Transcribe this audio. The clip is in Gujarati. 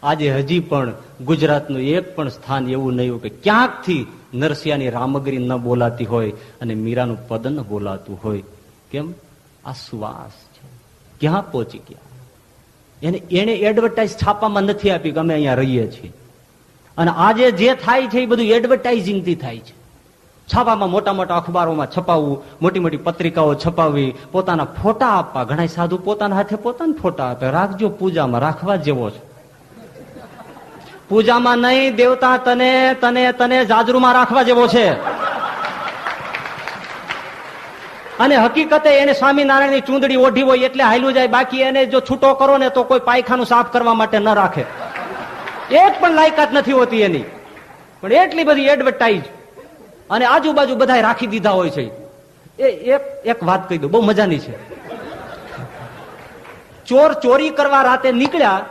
આજે હજી પણ ગુજરાતનું એક પણ સ્થાન એવું નહીં કે ક્યાંકથી નરસિંહની રામગરી ન બોલાતી હોય અને મીરાનું પદ ન બોલાતું હોય. કેમ? આ સુવાસ છે. ક્યાં પહોંચી ગયા? એને એડવર્ટાઇઝ છાપામાં નથી આપી કે અમે અહીંયા રહીએ છીએ. અને આજે જે થાય છે એ બધું એડવર્ટાઇઝિંગ થી થાય છે. છાપામાં મોટા મોટા અખબારોમાં છપાવવું, મોટી મોટી પત્રિકાઓ છપાવવી, પોતાના ફોટા આપવા. ઘણા સાધુ પોતાના હાથે પોતાના ફોટા આપે. રાખજો પૂજામાં, રાખવા જેવો છે. પૂજામાં નહીં, દેવતા તને તને તને જાજરૂમાં રાખવા જેવો છે. અને હકીકતે એને સ્વામિનારાયણની ચૂંદડી ઓઢી હોય એટલે હાલ્યું જાય. બાકી એને જો છૂટો કરો ને તો કોઈ પાયખાનું સાફ કરવા માટે ન રાખે. એક પણ લાયકાત નથી હોતી એની. પણ એટલી બધી એડવર્ટાઇઝ અને આજુબાજુ બધા રાખી દીધા હોય છે. એક વાત કહી દઉં, બહુ મજાની છે. ચોર ચોરી કરવા રાતે નીકળ્યા